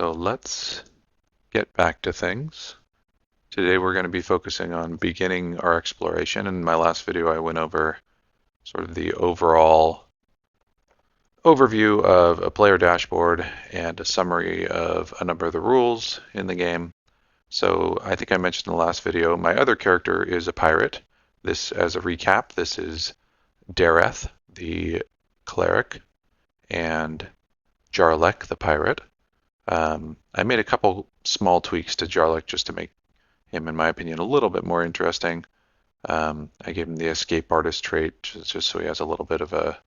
So let's get back to things. Today we're going to be focusing on beginning our exploration. In my last video I went over sort of the overall overview of a player dashboard and a summary of a number of the rules in the game. So I think I mentioned in the last video, my other character is a pirate. This, as a recap, this is Dareth, the cleric, and Jarlek, the pirate. I made a couple small tweaks to Jarlek just to make him, in my opinion, a little bit more interesting. I gave him the escape artist trait just so he has a little bit of a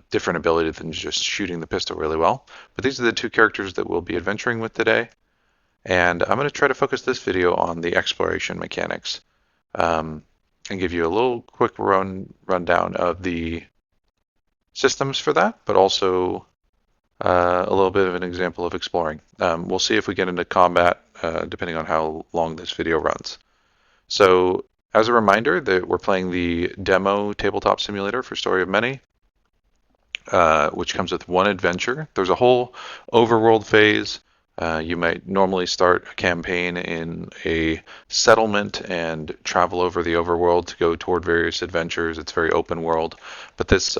different ability than just shooting the pistol really well. But these are the two characters that we'll be adventuring with today. And I'm going to try to focus this video on the exploration mechanics and give you a little quick rundown of the systems for that, but also a little bit of an example of exploring. We'll see if we get into combat depending on how long this video runs. So as a reminder that we're playing the demo tabletop simulator for Story of Many, which comes with one adventure. There's a whole overworld phase. You might normally start a campaign in a settlement and travel over the overworld to go toward various adventures. It's very open world, but this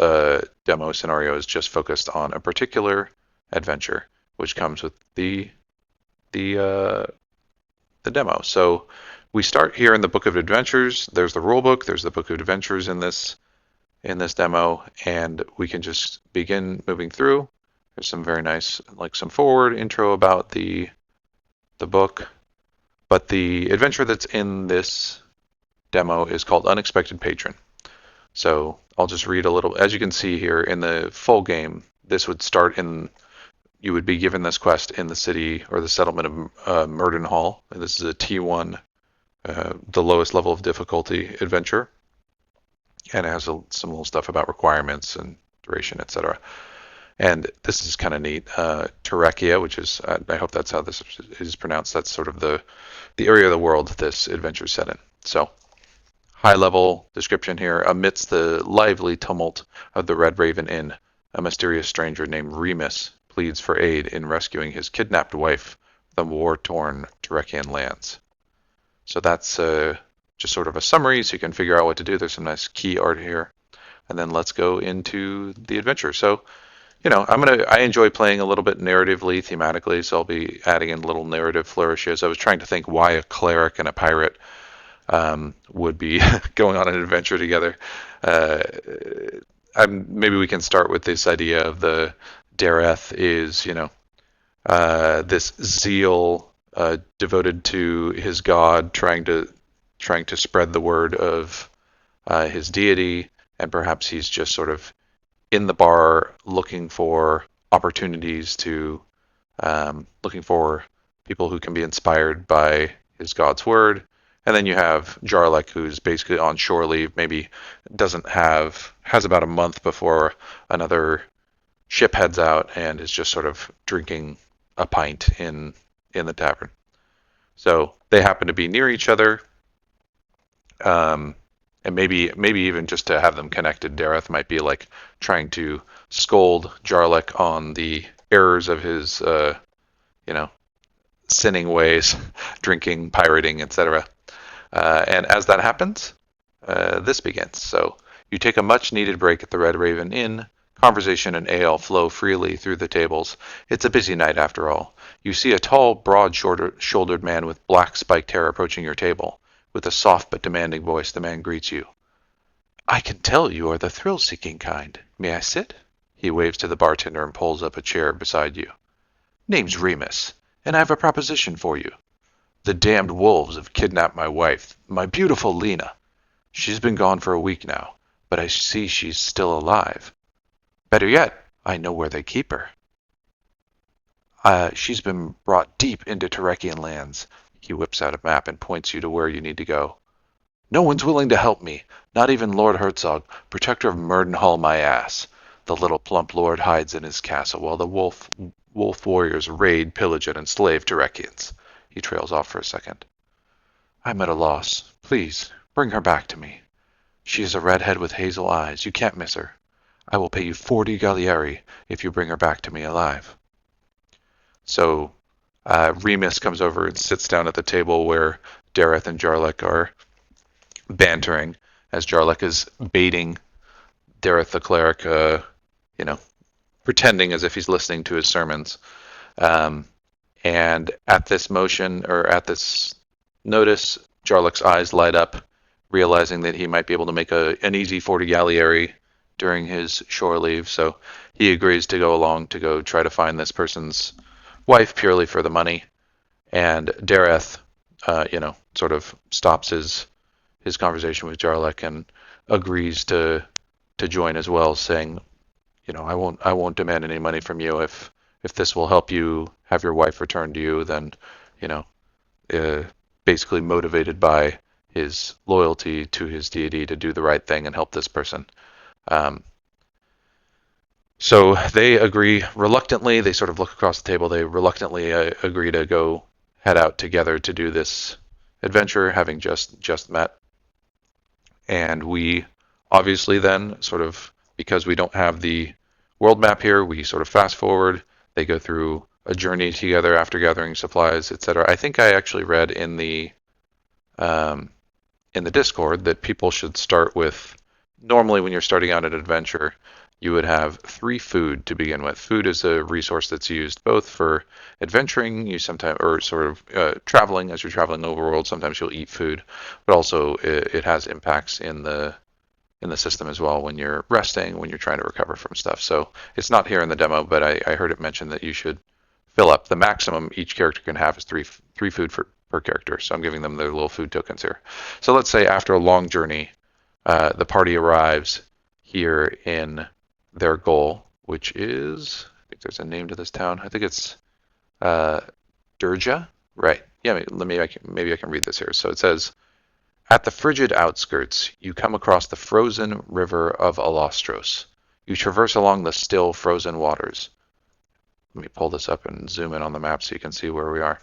demo scenario is just focused on a particular adventure, which comes with the demo. So we start here in the Book of Adventures. There's the rule book. There's the Book of Adventures in this demo, and we can just begin moving through. There's some very nice, like some forward intro about the book, but the adventure that's in this demo is called Unexpected Patron. So I'll just read a little. As you can see here in the full game, this would start in. You would be given this quest in the city or the settlement of Murdenhall. And this is a T1, the lowest level of difficulty adventure, and it has some little stuff about requirements and duration, etc. And this is kind of neat. Terrakia, which is, I hope that's how this is pronounced. That's sort of the area of the world this adventure is set in. So, high level description here. Amidst the lively tumult of the Red Raven Inn, a mysterious stranger named Remus pleads for aid in rescuing his kidnapped wife from the war-torn Terrakian lands. So that's just sort of a summary so you can figure out what to do. There's some nice key art here. And then let's go into the adventure. So, I enjoy playing a little bit narratively, thematically, so I'll be adding in little narrative flourishes. I was trying to think why a cleric and a pirate would be going on an adventure together. Maybe we can start with this idea of the Dareth is, this zeal devoted to his god, trying to spread the word of his deity, and perhaps he's just sort of in the bar looking for opportunities to looking for people who can be inspired by his god's word. And then you have Jarlek, who's basically on shore leave, maybe has about a month before another ship heads out and is just sort of drinking a pint in the tavern. So they happen to be near each other. And maybe even just to have them connected, Dareth might be like trying to scold Jarlek on the errors of his, sinning ways, drinking, pirating, etc. And as that happens, this begins. So you take a much-needed break at the Red Raven Inn. Conversation and ale flow freely through the tables. It's a busy night after all. You see a tall, broad-shouldered man with black spiked hair approaching your table. With a soft but demanding voice, the man greets you. I can tell you are the thrill-seeking kind. May I sit? He waves to the bartender and pulls up a chair beside you. Name's Remus, and I have a proposition for you. The damned wolves have kidnapped my wife, my beautiful Lena. She's been gone for a week now, but I see she's still alive. Better yet, I know where they keep her. She's been brought deep into Terrakian lands. He whips out a map and points you to where you need to go. No one's willing to help me, not even Lord Herzog, protector of Murdenhall my ass. The little plump lord hides in his castle while the wolf warriors raid, pillage, and enslave Terrakians. He trails off for a second. I'm at a loss. Please, bring her back to me. She is a redhead with hazel eyes. You can't miss her. I will pay you 40 gallieri if you bring her back to me alive. So Remus comes over and sits down at the table where Dareth and Jarlek are bantering, as Jarlek is baiting Dareth the cleric, you know, pretending as if he's listening to his sermons. Um, and at this motion, or at this notice, Jarlek's eyes light up, realizing that he might be able to make an easy 40 gallery during his shore leave. So he agrees to go along to go try to find this person's wife purely for the money. And Dareth, sort of stops his conversation with Jarlek and agrees to join as well, saying, I won't demand any money from you. If this will help you have your wife returned to you, then, you know, uh, basically motivated by his loyalty to his deity to do the right thing and help this person. Um, so they agree reluctantly. They sort of look across the table. They reluctantly agree to go head out together to do this adventure, having just met. And we obviously then sort of, because we don't have the world map here, we sort of fast forward. They go through a journey together after gathering supplies, etc. I think I actually read um, in the Discord that people should start with. Normally, when you're starting out an adventure, you would have 3 food to begin with. Food is a resource that's used both for adventuring, you sometimes, or sort of traveling as you're traveling overworld. Sometimes you'll eat food, but also it has impacts in the system as well when you're resting, when you're trying to recover from stuff. So it's not here in the demo, but I heard it mentioned that you should fill up. The maximum each character can have is three food per character. So I'm giving them their little food tokens here. So let's say after a long journey, the party arrives here in their goal, which is, I think there's a name to this town. I think it's uh, Durja, right? Yeah, maybe I can read this here. So it says, at the frigid outskirts, you come across the frozen river of Alostros. You traverse along the still frozen waters. Let me pull this up and zoom in on the map so you can see where we are.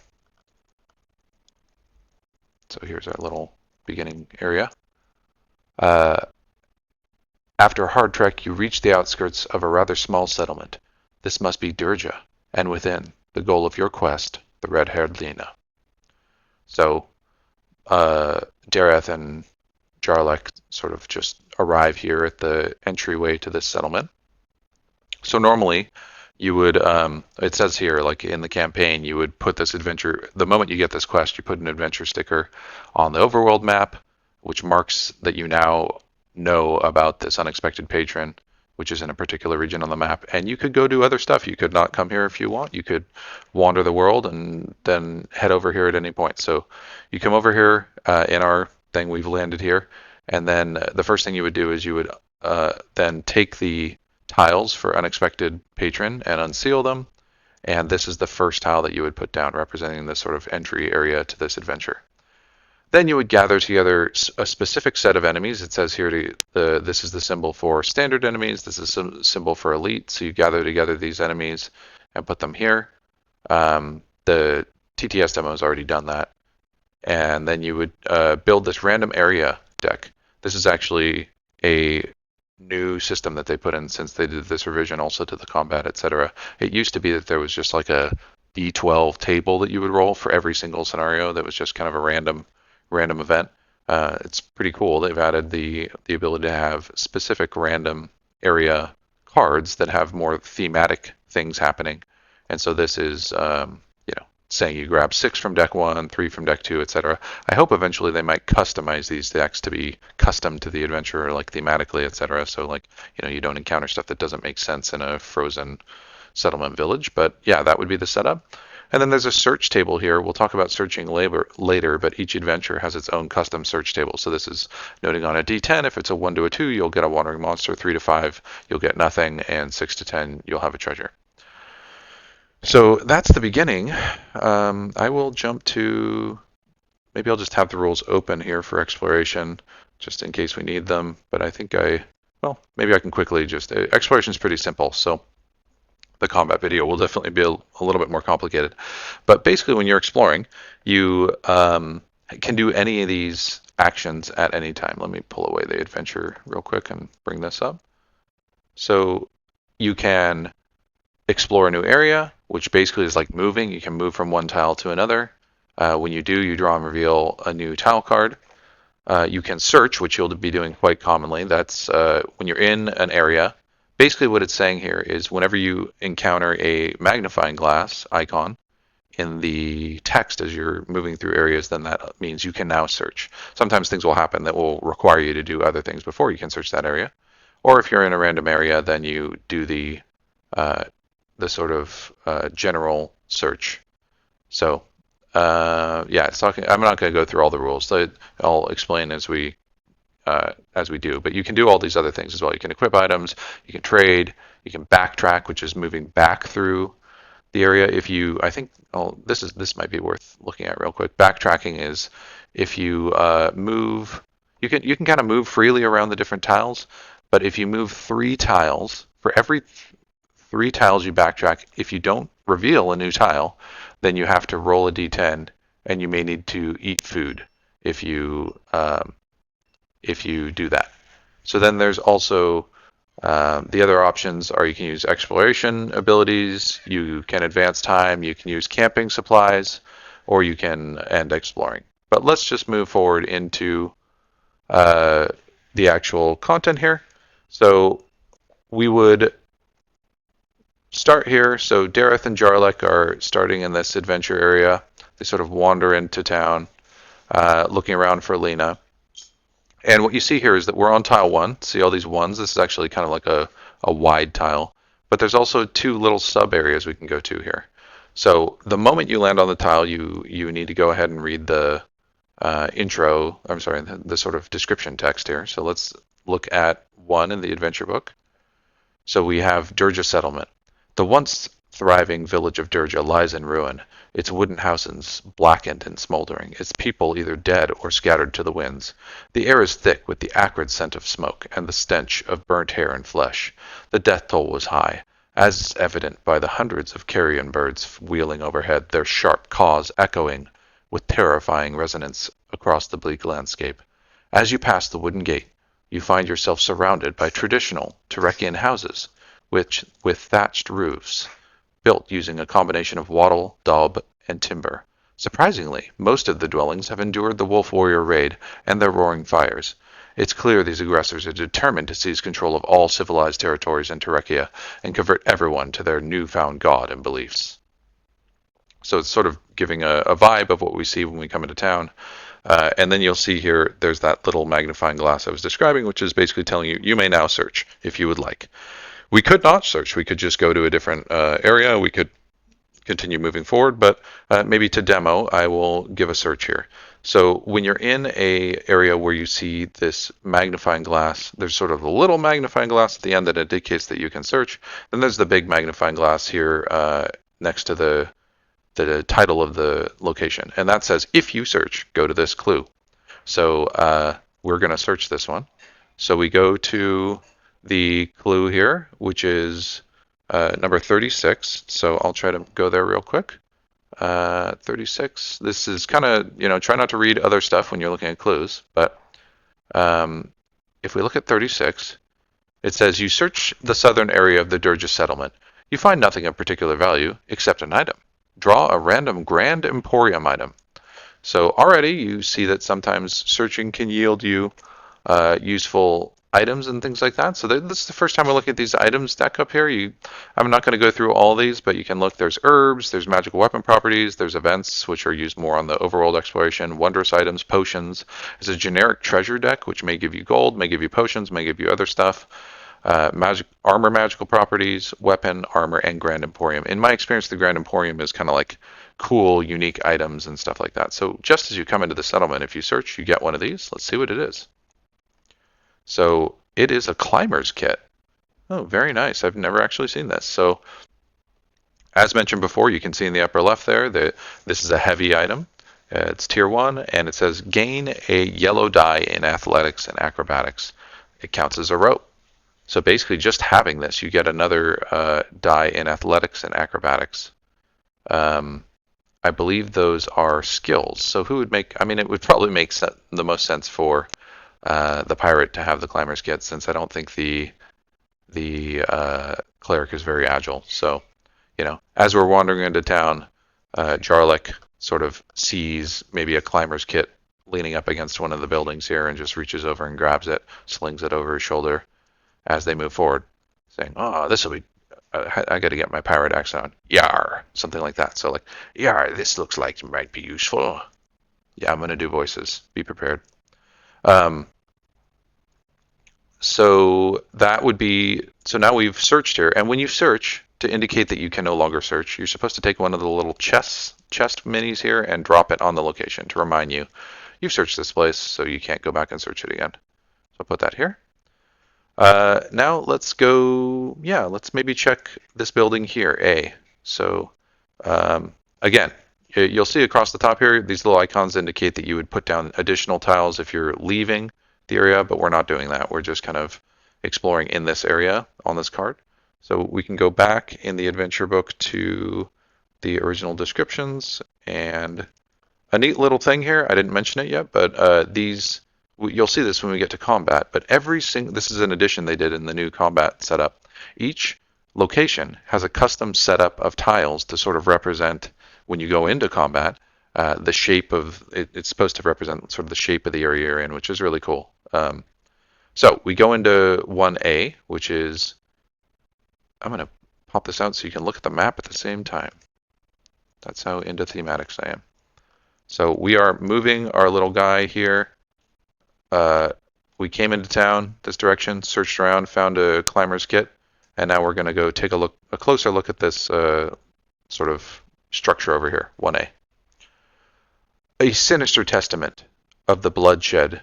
So here's our little beginning area. Uh, After a hard trek, you reach the outskirts of a rather small settlement. This must be Durja, and within, the goal of your quest, the red-haired Lena. So, Dareth and Jarlek sort of just arrive here at the entryway to this settlement. So normally, you would, it says here, like in the campaign, you would put this adventure, the moment you get this quest, you put an adventure sticker on the overworld map, which marks that you now know about this unexpected patron, which is in a particular region on the map. And you could go do other stuff. You could not come here if you want. You could wander the world and then head over here at any point. So you come over here in our thing, we've landed here. And then the first thing you would do is you would then take the tiles for unexpected patron and unseal them. And this is the first tile that you would put down representing this sort of entry area to this adventure. Then you would gather together a specific set of enemies. It says here this is the symbol for standard enemies. This is a symbol for elite. So you gather together these enemies and put them here. The TTS demo has already done that. And then you would build this random area deck. This is actually a new system that they put in since they did this revision also to the combat, etc. It used to be that there was just like a D12 table that you would roll for every single scenario that was just kind of a random event. It's pretty cool. They've added the ability to have specific random area cards that have more thematic things happening. And so this is, saying you grab 6 from deck 1, 3 from deck 2, etc. I hope eventually they might customize these decks to be custom to the adventure, like thematically, etc. So like, you don't encounter stuff that doesn't make sense in a frozen settlement village. But yeah, that would be the setup. And then there's a search table here. We'll talk about searching later, but each adventure has its own custom search table. So this is noting on a D10, if it's a 1 to a 2, you'll get a wandering monster, 3 to 5, you'll get nothing, and 6 to 10, you'll have a treasure. So that's the beginning. I will jump to, maybe I'll just have the rules open here for exploration, just in case we need them. But I think maybe I can quickly exploration is pretty simple. So the combat video will definitely be a little bit more complicated. But basically when you're exploring, you can do any of these actions at any time. Let me pull away the adventure real quick and bring this up. So you can explore a new area, which basically is like moving. You can move from one tile to another. When you do, you draw and reveal a new tile card. You can search, which you'll be doing quite commonly. That's when you're in an area. Basically, what it's saying here is whenever you encounter a magnifying glass icon in the text as you're moving through areas, then that means you can now search. Sometimes things will happen that will require you to do other things before you can search that area. Or if you're in a random area, then you do uh, the sort of general search. So yeah, it's talking. I'm not going to go through all the rules. I'll explain as we do. But you can do all these other things as well. You can equip items. You can trade. You can backtrack, which is moving back through the area. If you, I think, oh, this might be worth looking at real quick. Backtracking is if you move. You can kind of move freely around the different tiles, but if you move 3 tiles for every 3 tiles you backtrack, if you don't reveal a new tile, then you have to roll a d10, and you may need to eat food if you do that. So then there's also the other options are you can use exploration abilities, you can advance time, you can use camping supplies, or you can end exploring. But let's just move forward into uh, the actual content here. So we would start here. So Dareth and Jarlek are starting in this adventure area. They sort of wander into town, looking around for Lena. And what you see here is that we're on tile 1. See all these ones? This is actually kind of like a wide tile. But there's also 2 little sub areas we can go to here. So the moment you land on the tile, you need to go ahead and read the the sort of description text here. So let's look at 1 in the adventure book. So we have Durja Settlement. The once thriving village of Durja lies in ruin, its wooden houses blackened and smoldering, its people either dead or scattered to the winds. The air is thick with the acrid scent of smoke and the stench of burnt hair and flesh. The death toll was high, as is evident by the hundreds of carrion birds wheeling overhead, their sharp caws echoing with terrifying resonance across the bleak landscape. As you pass the wooden gate, you find yourself surrounded by traditional Turekian houses, which with thatched roofs, built using a combination of wattle, daub, and timber. Surprisingly, most of the dwellings have endured the wolf warrior raid and their roaring fires. It's clear these aggressors are determined to seize control of all civilized territories in Turekia and convert everyone to their newfound god and beliefs. So it's sort of giving a vibe of what we see when we come into town. And then you'll see here, there's that little magnifying glass I was describing, which is basically telling you, you may now search if you would like. We could not search. We could just go to a different area. We could continue moving forward, but maybe to demo, I will give a search here. So when you're in a area where you see this magnifying glass, there's sort of a little magnifying glass at the end that indicates that you can search. Then there's the big magnifying glass here next to the title of the location. And that says, if you search, go to this clue. So we're going to search this one. So we go to the clue here, which is number 36. So I'll try to go there real quick. 36. This is kind of, try not to read other stuff when you're looking at clues. But if we look at 36, it says you search the southern area of the Durja settlement. You find nothing of particular value except an item. Draw a random Grand Emporium item. So already you see that sometimes searching can yield you useful items and things like that. So this is the first time we're looking at these items stack up here. I'm not going to go through all these, but you can look. There's herbs, there's magical weapon properties, there's events, which are used more on the overworld exploration, wondrous items, potions. There's a generic treasure deck, which may give you gold, may give you potions, may give you other stuff. Magical properties, weapon, armor, and Grand Emporium. In my experience, the Grand Emporium is kind of like cool, unique items and stuff like that. So just as you come into the settlement, if you search, you get one of these. Let's see what it is. So it is a climber's kit. Oh, very nice. I've never actually seen this. So as mentioned before, you can see in the upper left there that this is a heavy item. It's tier 1, and it says gain a yellow die in athletics and acrobatics. It counts as a rope. So basically just having this, you get another die in athletics and acrobatics. I believe those are skills. So who would make, it would probably make the most sense for the pirate to have the climber's kit, since I don't think the cleric is very agile. So as we're wandering into town, Jarlek sort of sees maybe a climber's kit leaning up against one of the buildings here and just reaches over and grabs it, slings it over his shoulder as they move forward, saying, "Oh, this will be. I got to get my pirate accent on. Yar, something like that. So like, yar, this looks like it might be useful. Yeah, I'm gonna do voices. Be prepared. Um, so that would be. So now we've searched here, and when you search to indicate that you can no longer search, you're supposed to take one of the little chest minis here and drop it on the location to remind you you've searched this place, so you can't go back and search it again. So I'll put that here. Now let's go, yeah, let's maybe check this building here, A. So again, you'll see across the top here, these little icons indicate that you would put down additional tiles if you're leaving the area, but we're not doing that. We're just kind of exploring in this area on this card. So we can go back in the adventure book to the original descriptions, and a neat little thing here, I didn't mention it yet, but you'll see this when we get to combat, but this is an addition they did in the new combat setup. Each location has a custom setup of tiles to sort of represent, when you go into combat, the shape of it's supposed to represent sort of the shape of the area you're in, which is really cool. So we go into 1A, which is, I'm going to pop this out so you can look at the map at the same time. That's how into thematics I am. So we are moving our little guy here. We came into town this direction, searched around, found a climber's kit, and now we're going to go take a closer look at this sort of structure over here, 1A. A sinister testament of the bloodshed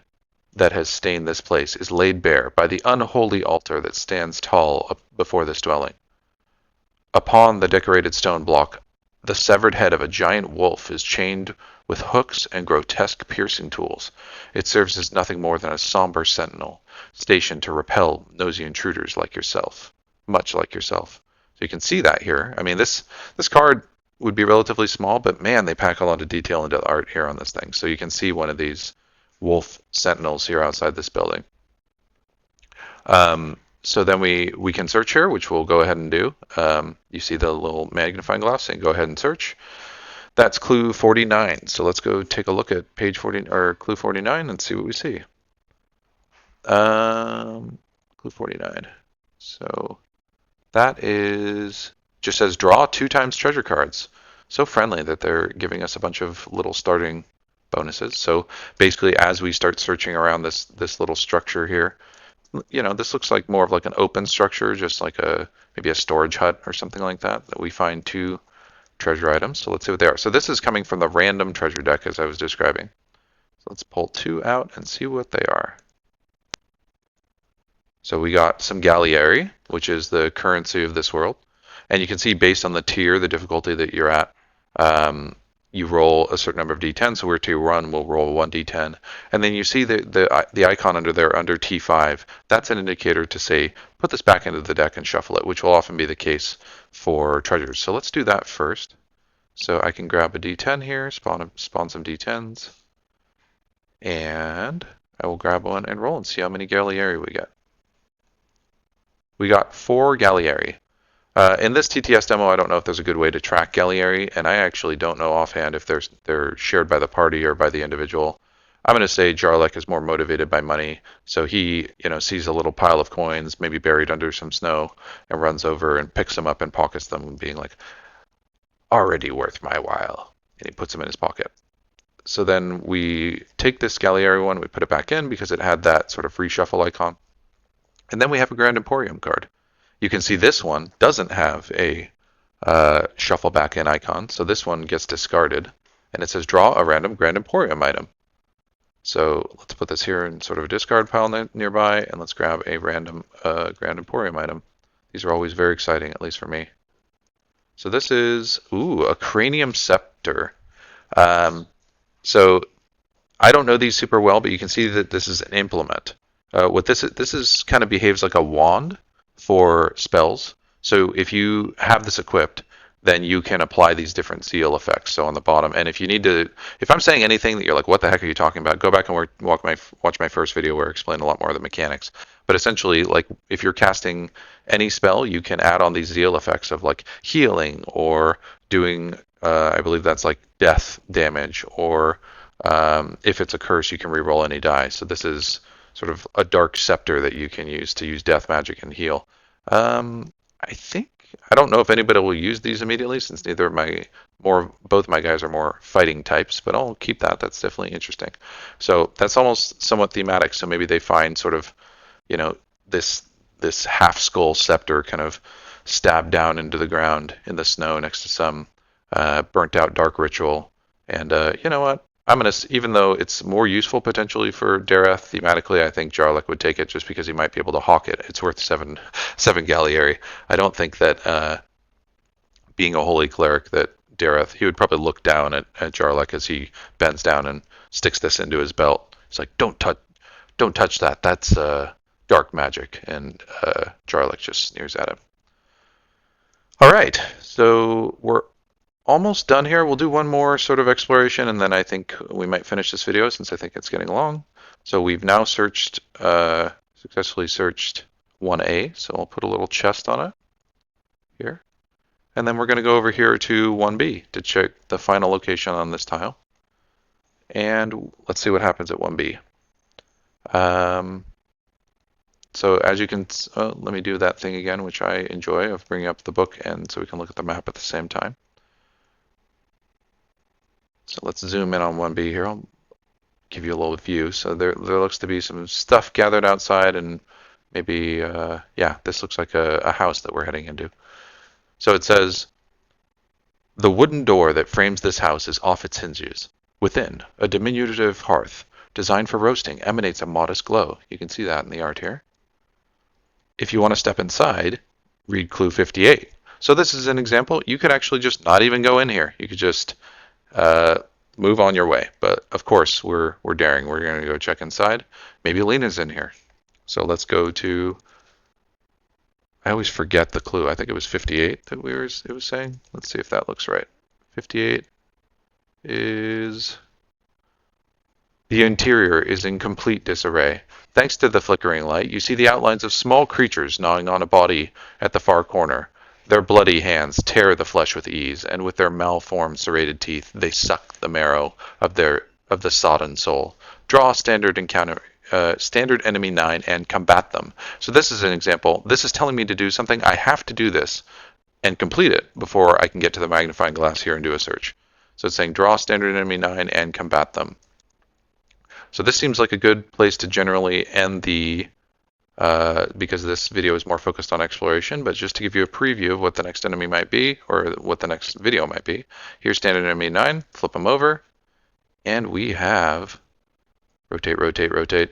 that has stained this place is laid bare by the unholy altar that stands tall before this dwelling. Upon the decorated stone block, the severed head of a giant wolf is chained with hooks and grotesque piercing tools. It serves as nothing more than a somber sentinel, stationed to repel nosy intruders like yourself, much like yourself. So you can see that here. I mean, this card would be relatively small, but man, they pack a lot of detail into the art here on this thing. So you can see one of these wolf sentinels here outside this building. So then we can search here, which we'll go ahead and do. You see the little magnifying glass, and go ahead and search. That's clue 49. So let's go take a look at page 40 or clue 49 and see what we see. Clue 49. So that is just says draw 2 times treasure cards. So friendly that they're giving us a bunch of little starting bonuses. So basically, as we start searching around this little structure here, this looks like more of like an open structure, just like maybe a storage hut or something like that we find 2 treasure items. So let's see what they are. So this is coming from the random treasure deck as I was describing. So let's pull 2 out and see what they are. So we got some Gallieri, which is the currency of this world. And you can see based on the tier, the difficulty that you're at, you roll a certain number of d10. So we're tier 1, we'll roll 1 d10. And then you see the icon under there, under T5. That's an indicator to say, put this back into the deck and shuffle it, which will often be the case for treasures. So let's do that first. So I can grab a d10 here, spawn some d10s. And I will grab one and roll and see how many Gallieri we get. We got 4 Gallieri. In this TTS demo, I don't know if there's a good way to track Gallieri, and I actually don't know offhand if they're shared by the party or by the individual. I'm going to say Jarlek is more motivated by money, so he sees a little pile of coins, maybe buried under some snow, and runs over and picks them up and pockets them, being like, already worth my while, and he puts them in his pocket. So then we take this Gallieri one, we put it back in because it had that sort of reshuffle icon. And then we have a Grand Emporium card. You can see this one doesn't have a shuffle back in icon, so this one gets discarded. And it says draw a random Grand Emporium item. So let's put this here in sort of a discard pile nearby, and let's grab a random Grand Emporium item. These are always very exciting, at least for me. So this is, a Cranium Scepter. So I don't know these super well, but you can see that this is an implement. What this is kind of behaves like a wand for spells. So if you have this equipped, then you can apply these different seal effects. So on the bottom, and if you need to, if I'm saying anything that you're like, what the heck are you talking about? Go back and watch my first video where I explain a lot more of the mechanics. But essentially, like if you're casting any spell, you can add on these zeal effects of like healing or doing, I believe that's like death damage, or if it's a curse, you can reroll any die. So this is sort of a dark scepter that you can use to use death magic and heal. I think I don't know if anybody will use these immediately since neither of my both my guys are more fighting types, but I'll keep that. That's definitely interesting. So that's almost somewhat thematic. So maybe they find sort of, you know, this this half skull scepter kind of stabbed down into the ground in the snow next to some burnt out dark ritual. And you know what? I'm gonna, even though it's more useful potentially for Dareth thematically, I think Jarlek would take it just because he might be able to hawk it. It's worth seven Gallieri. I don't think that being a holy cleric that Dareth, he would probably look down at Jarlek as he bends down and sticks this into his belt. He's like, don't touch that. That's dark magic. And Jarlek just sneers at him. All right, so we're almost done here. We'll do one more sort of exploration, and then I think we might finish this video since I think it's getting long. So we've now successfully searched 1A. So I'll put a little chest on it here. And then we're going to go over here to 1B to check the final location on this tile. And let's see what happens at 1B. So as you can, let me do that thing again, which I enjoy, of bringing up the book and so we can look at the map at the same time. So let's zoom in on 1B here. I'll give you a little view. So there looks to be some stuff gathered outside, and maybe, yeah, this looks like a house that we're heading into. So it says, the wooden door that frames this house is off its hinges. Within, a diminutive hearth, designed for roasting, emanates a modest glow. You can see that in the art here. If you want to step inside, read clue 58. So this is an example. You could actually just not even go in here. You could just move on your way. But of course, we're daring. We're going to go check inside. Maybe Lena's in here. So let's go to, I always forget the clue. I think it was 58 that it was saying. Let's see if that looks right. 58 is, the interior is in complete disarray. Thanks to the flickering light, you see the outlines of small creatures gnawing on a body at the far corner. Their bloody hands tear the flesh with ease, and with their malformed, serrated teeth, they suck the marrow of the sodden soul. Draw standard enemy 9 and combat them. So this is an example. This is telling me to do something. I have to do this and complete it before I can get to the magnifying glass here and do a search. So it's saying draw standard enemy 9 and combat them. So this seems like a good place to generally end the, because this video is more focused on exploration, but just to give you a preview of what the next enemy might be, or what the next video might be. Here's standard enemy 9, flip them over, and we have, rotate, rotate, rotate,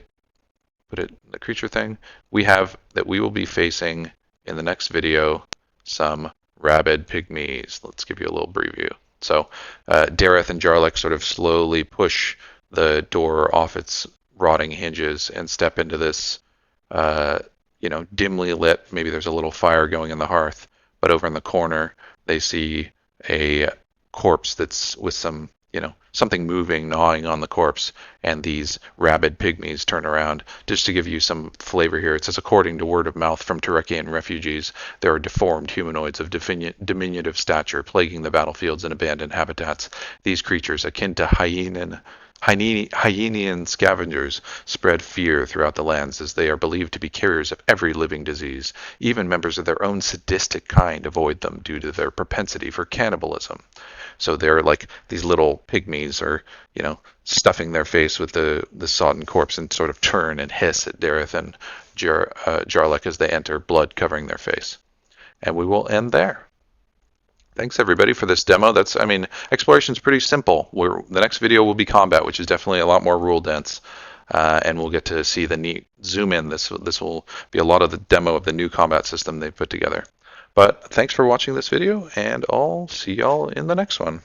put it in the creature thing. We have that we will be facing in the next video some rabid pygmies. Let's give you a little preview. So Dareth and Jarlek sort of slowly push the door off its rotting hinges and step into this, dimly lit. Maybe there's a little fire going in the hearth, but over in the corner they see a corpse that's with some, something moving, gnawing on the corpse, and these rabid pygmies turn around. Just to give you some flavor here, it says, according to word of mouth from Turekian refugees, there are deformed humanoids of diminutive stature plaguing the battlefields and abandoned habitats. These creatures, akin to Hyenian scavengers, spread fear throughout the lands as they are believed to be carriers of every living disease. Even members of their own sadistic kind avoid them due to their propensity for cannibalism. So they're like these little pygmies are, stuffing their face with the sodden corpse and sort of turn and hiss at Dareth and Jarlek as they enter, blood covering their face. And we will end there. Thanks everybody for this demo. Exploration is pretty simple. The next video will be combat, which is definitely a lot more rule dense, and we'll get to see the neat zoom in. This will be a lot of the demo of the new combat system they've put together. But thanks for watching this video, and I'll see y'all in the next one.